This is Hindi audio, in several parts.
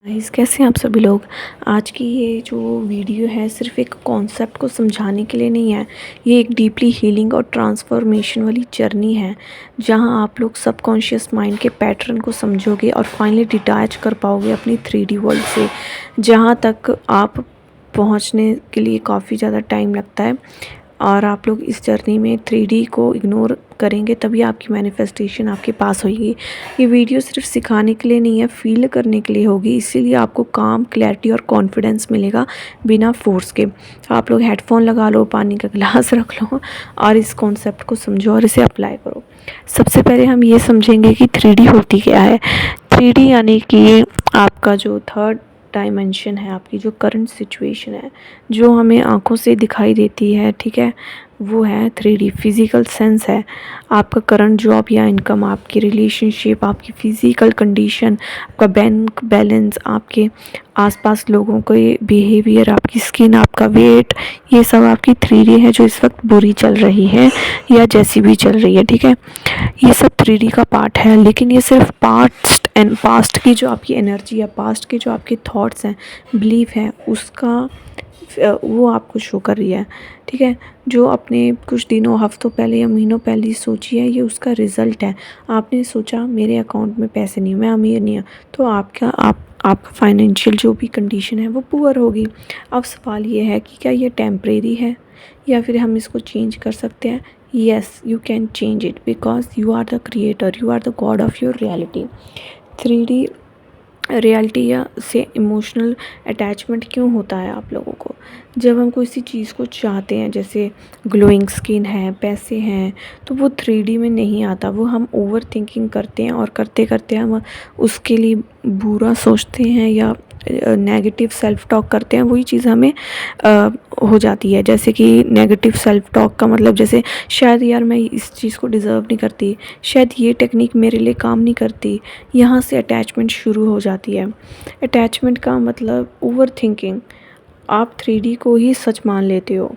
गाइस, कैसे हैं आप सभी लोग। आज की ये जो वीडियो है सिर्फ एक कॉन्सेप्ट को समझाने के लिए नहीं है। ये एक डीपली हीलिंग और ट्रांसफॉर्मेशन वाली जर्नी है जहां आप लोग सबकॉन्शियस माइंड के पैटर्न को समझोगे और फाइनली डिटैच कर पाओगे अपनी 3D वर्ल्ड से, जहां तक आप पहुंचने के लिए काफ़ी ज़्यादा टाइम लगता है। और आप लोग इस जर्नी में 3D को इग्नोर करेंगे तभी आपकी मैनिफेस्टेशन आपके पास होगी। ये वीडियो सिर्फ सिखाने के लिए नहीं है, फील करने के लिए होगी। इसीलिए आपको काम, क्लैरिटी और कॉन्फिडेंस मिलेगा बिना फोर्स के। आप लोग हेडफोन लगा लो, पानी का गिलास रख लो और इस कॉन्सेप्ट को समझो और इसे अप्लाई करो। सबसे पहले हम ये समझेंगे कि 3D होती क्या है। 3D यानी कि आपका जो थर्ड डायमेंशन है, आपकी जो करंट सिचुएशन है, जो हमें आंखों से दिखाई देती है, ठीक है, वो है 3D। फिज़िकल सेंस है आपका करंट जॉब या इनकम, आपकी रिलेशनशिप, आपकी फ़िज़िकल कंडीशन, आपका बैंक बैलेंस, आपके आसपास लोगों के बिहेवियर, आपकी स्किन, आपका वेट, ये सब आपकी 3D है जो इस वक्त बुरी चल रही है या जैसी भी चल रही है, ठीक है। ये सब 3D का पार्ट है, लेकिन ये सिर्फ पास्ट की जो आपकी एनर्जी है, पास्ट के जो आपके थॉट्स हैं, बिलीफ हैं, उसका वो आपको शो कर रही है, ठीक है। जो आपने कुछ दिनों, हफ्तों पहले या महीनों पहले सोची है, ये उसका रिज़ल्ट है। आपने सोचा मेरे अकाउंट में पैसे नहीं, मैं अमीर नहीं हूँ, तो आपका फाइनेंशियल जो भी कंडीशन है वो पुअर होगी। अब सवाल ये है कि क्या ये टेम्परेरी है या फिर हम इसको चेंज कर सकते हैं। Yes, you can change it because you are the creator, you are the god of your reality. 3D reality या से इमोशनल अटैचमेंट क्यों होता है आप लोगों को। जब हम किसी चीज़ को चाहते हैं, जैसे ग्लोइंग स्किन है, पैसे हैं, तो वो 3D में नहीं आता। वो हम ओवर थिंकिंग करते हैं और करते करते हम उसके लिए बुरा सोचते हैं या नेगेटिव सेल्फ टॉक करते हैं। वही चीज़ हमें हो जाती है। जैसे कि नेगेटिव सेल्फ टॉक का मतलब, जैसे शायद यार मैं इस चीज़ को डिज़र्व नहीं करती, शायद ये टेक्निक मेरे लिए काम नहीं करती। यहाँ से अटैचमेंट शुरू हो जाती है। अटैचमेंट का मतलब ओवर थिंकिंग। आप 3D को ही सच मान लेते हो।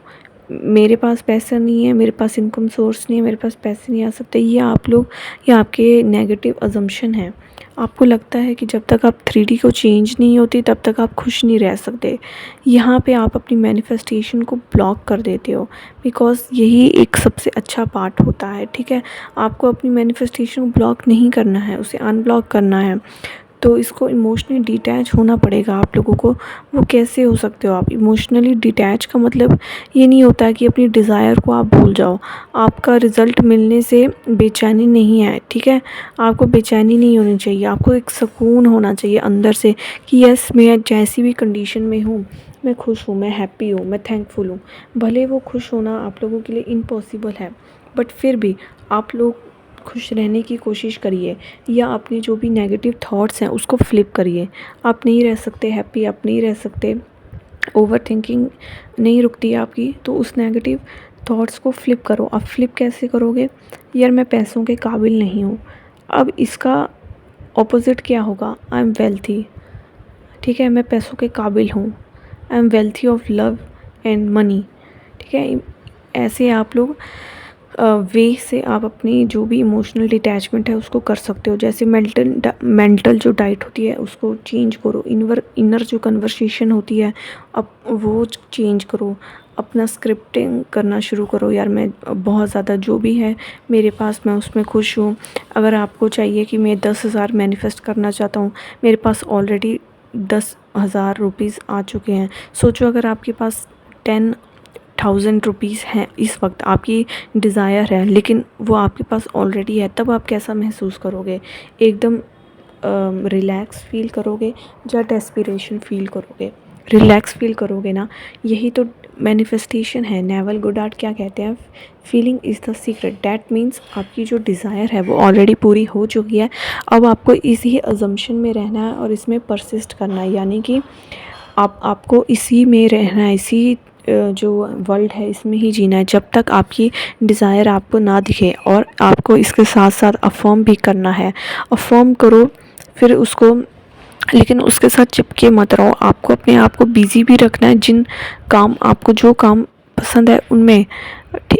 मेरे पास पैसा नहीं है, मेरे पास इनकम सोर्स नहीं है, मेरे पास पैसे नहीं आ सकते, ये आप लोग, ये आपके नेगेटिव अजम्पशन है। आपको लगता है कि जब तक आप 3D को चेंज नहीं होती तब तक आप खुश नहीं रह सकते। यहाँ पे आप अपनी मैनिफेस्टेशन को ब्लॉक कर देते हो, बिकॉज़ यही एक सबसे अच्छा पार्ट होता है, ठीक है। आपको अपनी मैनिफेस्टेशन को ब्लॉक नहीं करना है, उसे अनब्लॉक करना है। तो इसको इमोशनली डिटैच होना पड़ेगा आप लोगों को। वो कैसे हो सकते हो आप इमोशनली डिटैच? का मतलब ये नहीं होता है कि अपनी डिज़ायर को आप भूल जाओ। आपका रिज़ल्ट मिलने से बेचैनी नहीं है, ठीक है। आपको बेचैनी नहीं होनी चाहिए, आपको एक सुकून होना चाहिए अंदर से कि यस, मैं जैसी भी कंडीशन में हूँ, मैं खुश हूँ, मैं हैप्पी हूँ, मैं थैंकफुल हूँ। भले वो खुश होना आप लोगों के लिए इम्पॉसिबल है, बट फिर भी आप लोग खुश रहने की कोशिश करिए, या अपने जो भी नेगेटिव थॉट्स हैं उसको फ्लिप करिए। आप नहीं रह सकते हैप्पी, आप नहीं रह सकते, ओवर थिंकिंग नहीं रुकती आपकी, तो उस नेगेटिव थॉट्स को फ्लिप करो। आप फ्लिप कैसे करोगे? यार मैं पैसों के काबिल नहीं हूँ। अब इसका ऑपोजिट क्या होगा? आई एम वेल्थी, ठीक है, मैं पैसों के काबिल हूँ। I am wealthy of love and money, ठीक है। ऐसे आप लोग वे से आप अपनी जो भी इमोशनल डिटैचमेंट है उसको कर सकते हो। जैसे मेंटल जो डाइट होती है उसको चेंज करो। इनर जो कन्वर्सेशन होती है अब वो चेंज करो। अपना स्क्रिप्टिंग करना शुरू करो। यार मैं बहुत ज़्यादा जो भी है मेरे पास, मैं उसमें खुश हूँ। अगर आपको चाहिए कि मैं 10,000 मैनिफेस्ट करना चाहता हूँ, मेरे पास ऑलरेडी 10,000 रुपीज़ आ चुके हैं। सोचो अगर आपके पास 10,000 रुपीज़ हैं इस वक्त, आपकी डिज़ायर है लेकिन वो आपके पास ऑलरेडी है, तब आप कैसा महसूस करोगे? एकदम रिलैक्स फील करोगे या डेस्पिरेशन फील करोगे? रिलैक्स फील करोगे ना। यही तो मैनिफेस्टेशन है। नेवल गुडार्ड क्या कहते हैं? Feeling is the secret. That means आपकी जो डिज़ायर है वो ऑलरेडी पूरी हो चुकी है। अब आपको इसी अजम्पशन में रहना है और इसमें परसिस्ट करना है, यानी कि आपको इसी में रहना है, इसी जो वर्ल्ड है इसमें ही जीना है जब तक आपकी डिज़ायर आपको ना दिखे। और आपको इसके साथ साथ अफर्म भी करना है। अफर्म करो फिर उसको, लेकिन उसके साथ चिपके मत रहो। आपको अपने आप को बिज़ी भी रखना है। जिन काम आपको, जो काम पसंद है उनमें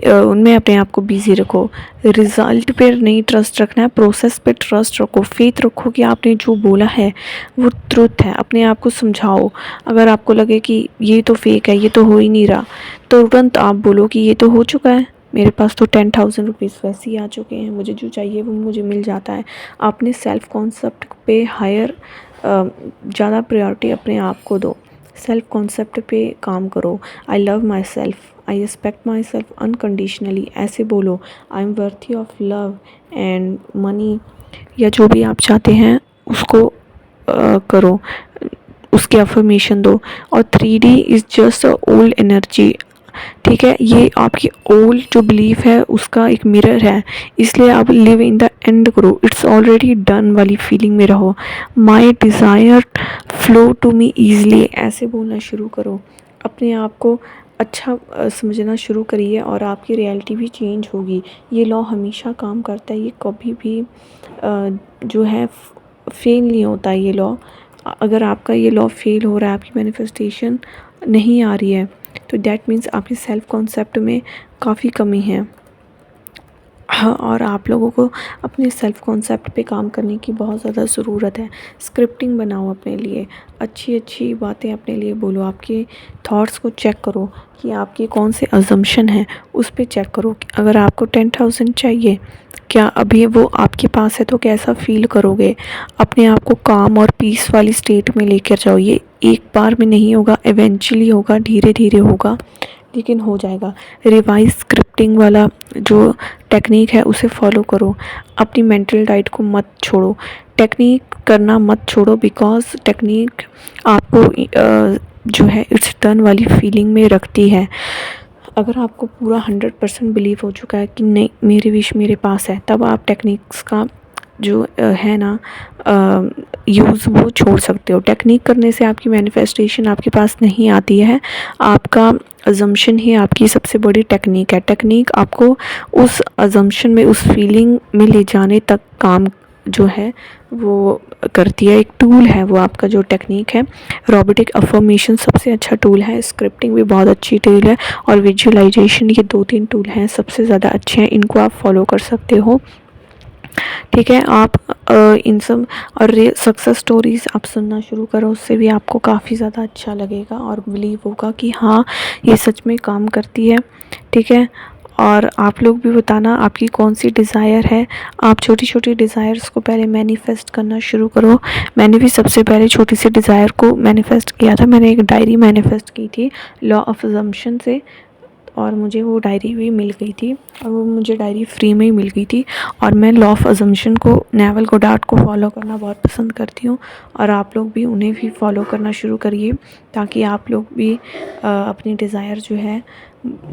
उनमें अपने आप को बिज़ी रखो। रिज़ल्ट पे नहीं ट्रस्ट रखना है, प्रोसेस पे ट्रस्ट रखो, फेथ रखो कि आपने जो बोला है वो ट्रुथ है। अपने आप को समझाओ। अगर आपको लगे कि ये तो फेक है, ये तो हो ही नहीं रहा, तो तुरंत आप बोलो कि ये तो हो चुका है, मेरे पास तो 10,000 रुपीज़ वैसे ही आ चुके हैं, मुझे जो चाहिए वो मुझे मिल जाता है। अपने सेल्फ़ कॉन्सेप्ट पे हायर ज़्यादा प्रायोरिटी अपने आप को दो। सेल्फ़ कॉन्सेप्ट पे काम करो। I love my self, I respect my self unconditionally, ऐसे बोलो। I am worthy of love and money, या जो भी आप चाहते हैं उसको करो, उसकी अफर्मेशन दो। और 3D is just a old energy, ठीक है, ये आपकी ओल्ड जो बिलीफ है उसका एक मिरर है, इसलिए आप लिव इन द एंड करो, इट्स ऑलरेडी डन वाली फीलिंग में रहो। My desire flow to me easily, ऐसे बोलना शुरू करो। अपने आप को अच्छा समझना शुरू करिए और आपकी रियलिटी भी चेंज होगी। ये लॉ हमेशा काम करता है, ये कभी भी जो है फेल नहीं होता ये लॉ। अगर आपका ये लॉ फेल हो रहा है, आपकी मैनिफेस्टेशन नहीं आ रही है, तो दैट मीन्स आपके सेल्फ़ कॉन्सेप्ट में काफ़ी कमी है। हाँ, और आप लोगों को अपने सेल्फ़ कॉन्सेप्ट पे काम करने की बहुत ज़्यादा ज़रूरत है। स्क्रिप्टिंग बनाओ अपने लिए, अच्छी अच्छी बातें अपने लिए बोलो। आपके थॉट्स को चेक करो कि आपके कौन से अजम्पशन हैं, उस पे चेक करो। अगर आपको 10,000 चाहिए, क्या अभी वो आपके पास है तो कैसा फ़ील करोगे? अपने आप को काम और पीस वाली स्टेट में लेकर जाओ। ये एक बार में नहीं होगा, इवेंचुअली होगा, धीरे धीरे होगा, लेकिन हो जाएगा। रिवाइज स्क्रिप्टिंग वाला जो टेक्निक है उसे फॉलो करो। अपनी मेंटल डाइट को मत छोड़ो, टेक्निक करना मत छोड़ो, बिकॉज टेक्निक आपको जो है इट्स डन वाली फीलिंग में रखती है। अगर आपको पूरा 100% बिलीव हो चुका है कि नहीं मेरी विश मेरे पास है, तब आप टेक्निक्स का जो है ना यूज़ वो छोड़ सकते हो। टेक्निक करने से आपकी मैनिफेस्टेशन आपके पास नहीं आती है, आपका अजम्पशन ही आपकी सबसे बड़ी टेक्निक है। टेक्निक आपको उस अजम्पशन में, उस फीलिंग में ले जाने तक काम जो है वो करती है। एक टूल है वो आपका जो टेक्निक है। रोबोटिक अफर्मेशन सबसे अच्छा टूल है, स्क्रिप्टिंग भी बहुत अच्छी टूल है, और विजुअलाइजेशन, ये 2-3 टूल हैं सबसे ज़्यादा अच्छे हैं, इनको आप फॉलो कर सकते हो। ठीक है, आप इन सब और सक्सेस स्टोरीज़ आप सुनना शुरू करो, उससे भी आपको काफ़ी ज़्यादा अच्छा लगेगा और बिलीव होगा कि हाँ ये सच में काम करती है। ठीक है, और आप लोग भी बताना आपकी कौन सी डिज़ायर है। आप छोटी छोटी डिज़ायर्स को पहले मैनिफेस्ट करना शुरू करो। मैंने भी सबसे पहले छोटी सी डिज़ायर को मैनिफेस्ट किया था। मैंने एक डायरी मैनिफेस्ट की थी लॉ ऑफ अजम्पशन से, और मुझे वो डायरी भी मिल गई थी, और वो मुझे डायरी फ्री में ही मिल गई थी। और मैं लॉ ऑफ अजम्पशन को, नेवल गोडार्ड को फॉलो करना बहुत पसंद करती हूँ, और आप लोग भी उन्हें भी फॉलो करना शुरू करिए, ताकि आप लोग भी अपनी डिज़ायर जो है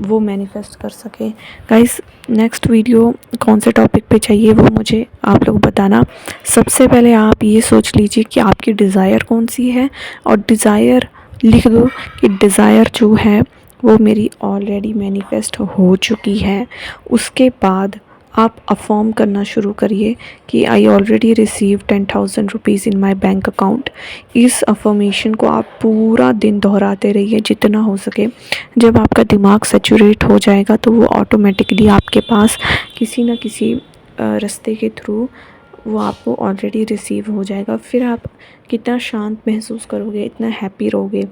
वो मैनिफेस्ट कर सके। गाइस, नेक्स्ट वीडियो कौन से टॉपिक पे चाहिए वो मुझे आप लोग बताना। सबसे पहले आप ये सोच लीजिए कि आपकी डिज़ायर कौन सी है, और डिज़ायर लिख दो कि डिज़ायर जो है वो मेरी ऑलरेडी मैनिफेस्ट हो चुकी है। उसके बाद आप अफर्म करना शुरू करिए कि I already receive 10,000 rupees in my bank account. इस अफर्मेशन को आप पूरा दिन दोहराते रहिए जितना हो सके। जब आपका दिमाग सैचुरेट हो जाएगा तो वो ऑटोमेटिकली आपके पास किसी न किसी रास्ते के थ्रू वो आपको ऑलरेडी रिसीव हो जाएगा। फिर आप कितना शांत महसूस करोगे, इतना हैप्पी रहोगे।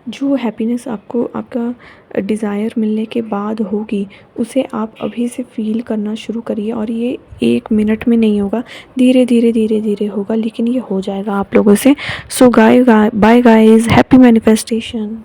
जो हैप्पीनेस आपको आपका डिज़ायर मिलने के बाद होगी, उसे आप अभी से फ़ील करना शुरू करिए। और ये 1 मिनट में नहीं होगा, धीरे धीरे धीरे धीरे होगा, लेकिन ये हो जाएगा आप लोगों से। सो बाय गाइस, हैप्पी मैनिफेस्टेशन।